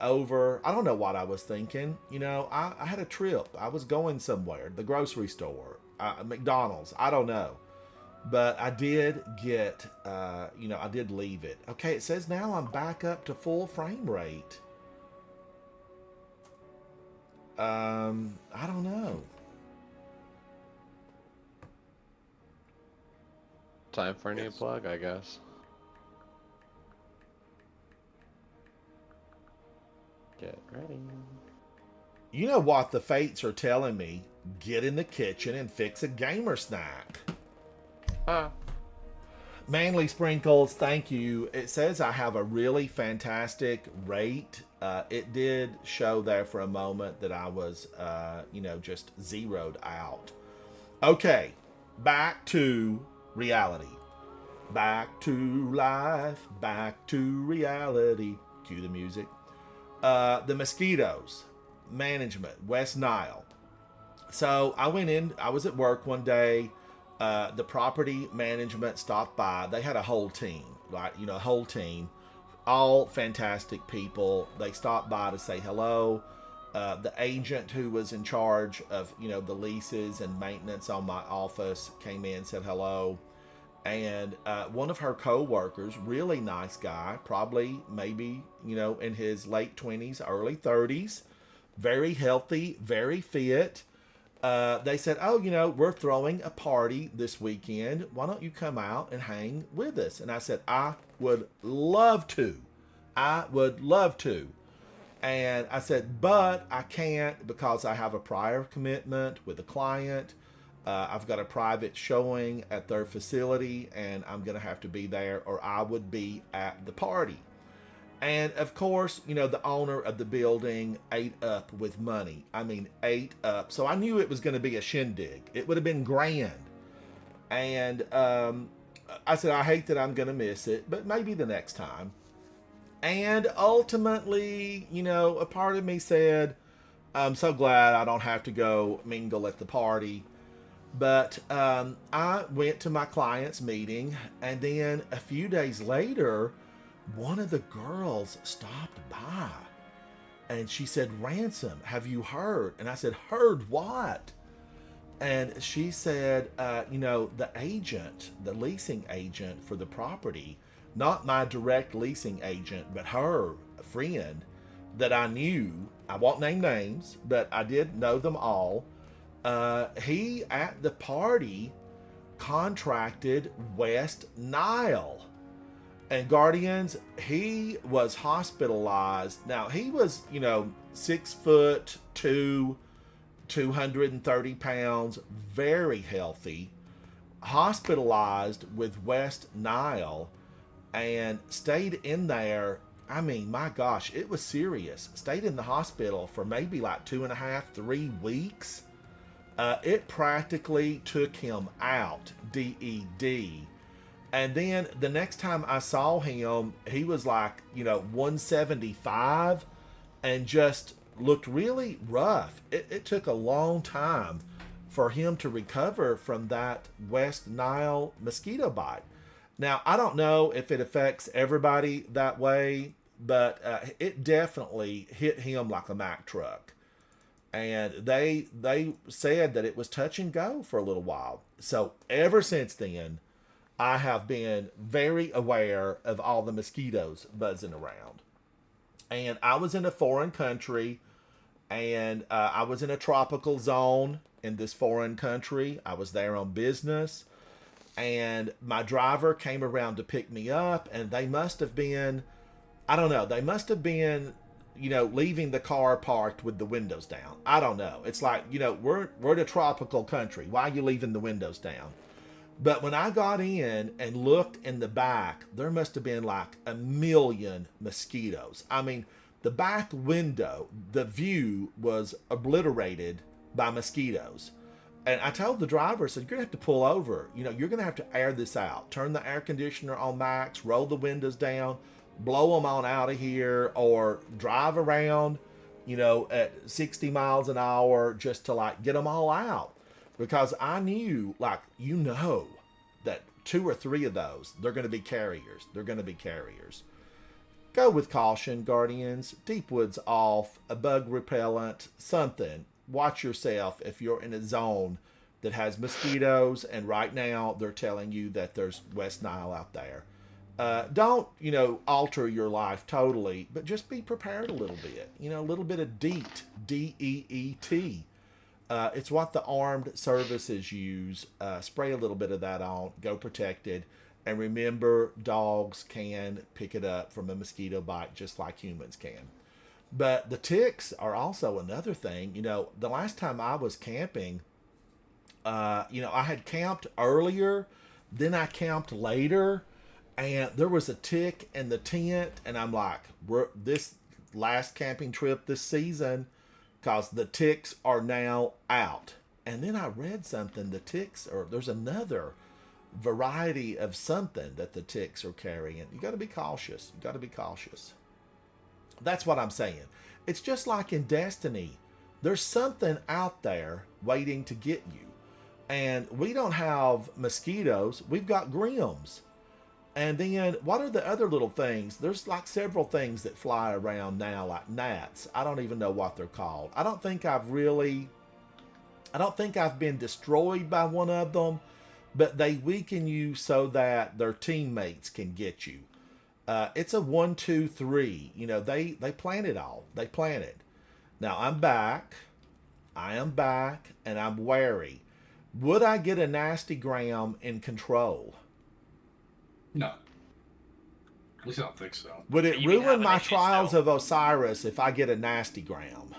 over. I don't know what I was thinking. I had a trip. I was going somewhere, the grocery store, McDonald's. I don't know. But I did get, I did leave it. Okay, it says now I'm back up to full frame rate. I don't know. Time for a new Yes. plug, I guess. Get ready. You know what the fates are telling me? Get in the kitchen and fix a gamer snack. Ah, Manly Sprinkles, thank you. It says I have a really fantastic rate. It did show there for a moment that I was, just zeroed out. Okay, back to reality. Back to life, back to reality. Cue the music. The mosquitoes, management, West Nile. So I went in, I was at work one day. The property management stopped by. They had a whole team, like, a whole team, all fantastic people. They stopped by to say hello. The agent who was in charge of, the leases and maintenance on my office came in, said hello. And one of her co-workers, really nice guy, probably maybe, in his late 20s, early 30s, very healthy, very fit. They said, oh, we're throwing a party this weekend. Why don't you come out and hang with us? And I said, I would love to. I would love to. And I said, but I can't because I have a prior commitment with a client. I've got a private showing at their facility and I'm going to have to be there or I would be at the party. And of course, the owner of the building ate up with money. I mean, ate up. So I knew it was going to be a shindig. It would have been grand. And I said, I hate that I'm going to miss it, but maybe the next time. And ultimately, a part of me said, I'm so glad I don't have to go mingle at the party. But I went to my client's meeting, and then a few days later, one of the girls stopped by and she said, Ransom, have you heard? And I said, heard what? And she said, the agent, the leasing agent for the property, not my direct leasing agent, but her friend that I knew, I won't name names, but I did know them all. He at the party contracted West Nile. And Guardians, he was hospitalized. Now he was, 6'2", 230 pounds, very healthy, hospitalized with West Nile, and stayed in there. I mean, my gosh, it was serious. Stayed in the hospital for maybe like 2.5, 3 weeks. It practically took him out, DED. And then the next time I saw him, he was like, 175 and just looked really rough. It took a long time for him to recover from that West Nile mosquito bite. Now, I don't know if it affects everybody that way, but it definitely hit him like a Mack truck. And they said that it was touch and go for a little while. So ever since then, I have been very aware of all the mosquitoes buzzing around. And I was in a foreign country, and I was in a tropical zone in this foreign country. I was there on business, and my driver came around to pick me up, and they must have been, I don't know, they must have been, leaving the car parked with the windows down. I don't know. It's like, we're in a tropical country. Why are you leaving the windows down? But when I got in and looked in the back, there must have been like a million mosquitoes. I mean, the back window, the view was obliterated by mosquitoes. And I told the driver, I said, you're going to have to pull over. You're going to have to air this out. Turn the air conditioner on max, roll the windows down, blow them on out of here, or drive around, at 60 miles an hour just to like get them all out. Because I knew, like, that 2 or 3 of those, they're going to be carriers. They're going to be carriers. Go with caution, Guardians. Deep woods off, a bug repellent, something. Watch yourself if you're in a zone that has mosquitoes, and right now they're telling you that there's West Nile out there. Don't, alter your life totally, but just be prepared a little bit. A little bit of DEET, DEET. It's what the armed services use. Spray a little bit of that on. Go protected. And remember, dogs can pick it up from a mosquito bite just like humans can. But the ticks are also another thing. The last time I was camping, I had camped earlier, then I camped later, and there was a tick in the tent, and I'm like, this last camping trip this season, because the ticks are now out. And then I read something, there's another variety of something that the ticks are carrying. You got to be cautious. That's what I'm saying. It's just like in Destiny. There's something out there waiting to get you. And we don't have mosquitoes. We've got grims. And then what are the other little things? There's like several things that fly around now, like gnats. I don't even know what they're called. I don't think I've been destroyed by one of them, but they weaken you so that their teammates can get you. It's a 1, 2, 3. They plan it all. They plan it. Now I'm back. I am back, and I'm wary. Would I get a nasty gram in Control? No. At least I don't think so. Would it ruin my Trials of Osiris if I get a nasty gram?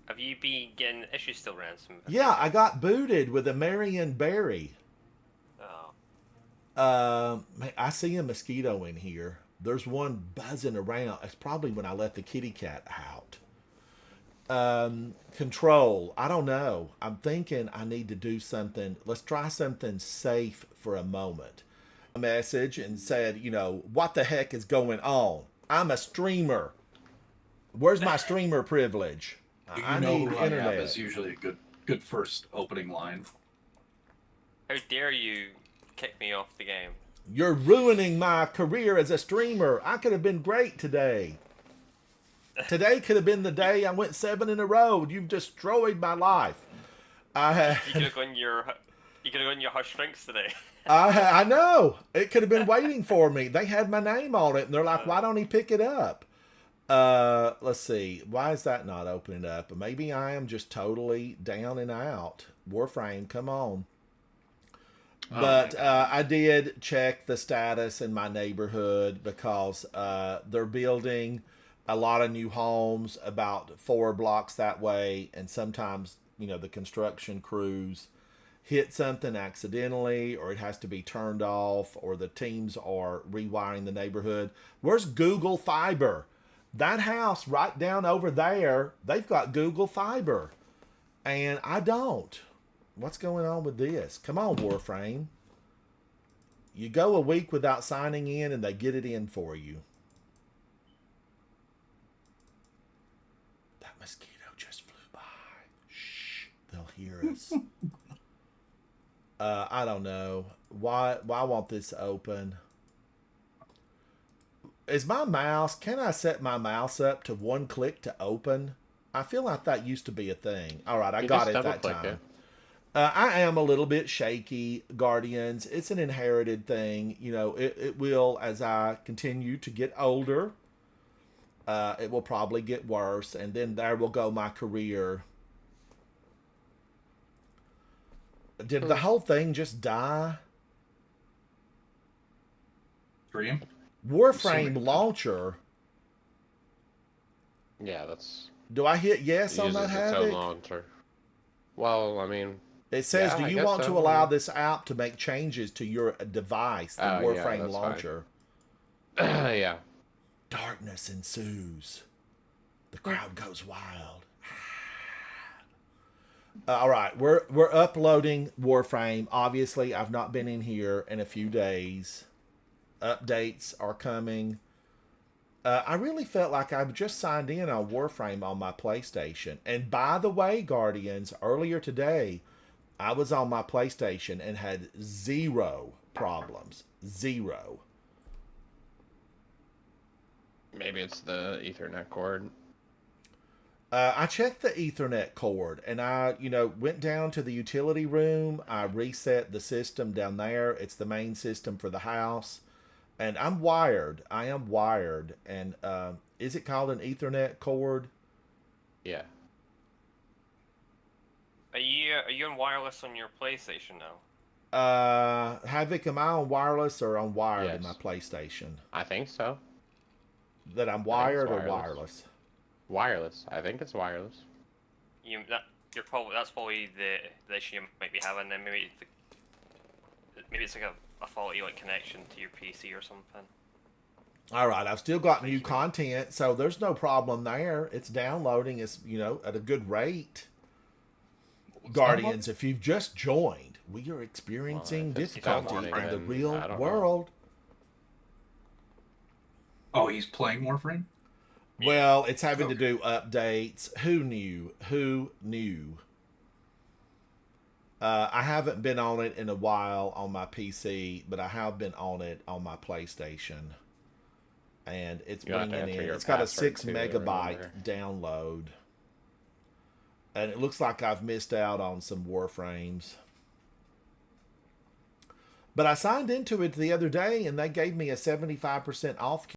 Have you been getting issues still, Ransom? Yeah, I got booted with a Marion Berry. Oh. I see a mosquito in here. There's one buzzing around. It's probably when I let the kitty cat out. Control. I don't know. I'm thinking I need to do something. Let's try something safe for a moment. A message and said, what the heck is going on? I'm a streamer. Where's my streamer privilege? I need who internet. I am is usually a good first opening line. How dare you kick me off the game? You're ruining my career as a streamer. I could have been great today. Today could have been the day I went 7 in a row. You've destroyed my life. You could have gone your hush drinks today. I know. It could have been waiting for me. They had my name on it, and they're like, why don't he pick it up? Let's see. Why is that not opening up? Maybe I am just totally down and out. Warframe, come on. But I did check the status in my neighborhood because they're building a lot of new homes about 4 blocks that way, and sometimes the construction crews hit something accidentally, or it has to be turned off, or the teams are rewiring the neighborhood. Where's Google Fiber? That house right down over there, they've got Google Fiber, and I don't. What's going on with this? Come on, Warframe. You go a week without signing in, and they get it in for you. That mosquito just flew by. Shh, they'll hear us. I don't know. Why won't this open? Is my mouse, can I set my mouse up to 1 click to open? I feel like that used to be a thing. All right, I got it that time. I am a little bit shaky, Guardians. It's an inherited thing. It will, as I continue to get older, it will probably get worse, and then there will go my career. Did the whole thing just die? Stream? Warframe launcher. Yeah, that's. Do I hit yes on that uses its own Havoc? launcher. Well, I mean. It says, Yeah, do I you guess want so. to allow this app to make changes to your device, the Oh, yeah, Warframe that's launcher? Yeah. Darkness ensues. The crowd goes wild. All right, we're uploading Warframe. Obviously, I've not been in here in a few days. Updates are coming. I really felt like I've just signed in on Warframe on my PlayStation. And by the way, Guardians, earlier today, I was on my PlayStation and had 0 problems. 0. Maybe it's the Ethernet cord. I checked the Ethernet cord, and I, went down to the utility room. I reset the system down there. It's the main system for the house, and I'm wired. I am wired, and is it called an Ethernet cord? Yeah. Are you on wireless on your PlayStation now? Havoc, am I on wireless or on wired in my Yes. PlayStation? I think so. That I'm it's wired or wireless. wireless? Wireless. I think it's wireless. That's probably the issue you might be having. Then maybe it's like a faulty like connection to your PC or something. All right, I've still got new content, so there's no problem there. It's downloading. It's at a good rate. Guardians, if you've just joined, we are experiencing if it's difficulty downloading, in the then real I don't know. world. Oh, he's playing Warframe? Well, it's having to do updates. Who knew? Who knew? I haven't been on it in a while on my PC, but I have been on it on my PlayStation. And it's You'll have to bringing enter in. your It's got a password 6 too, megabyte remember. download. And it looks like I've missed out on some Warframes. But I signed into it the other day, and they gave me a 75% off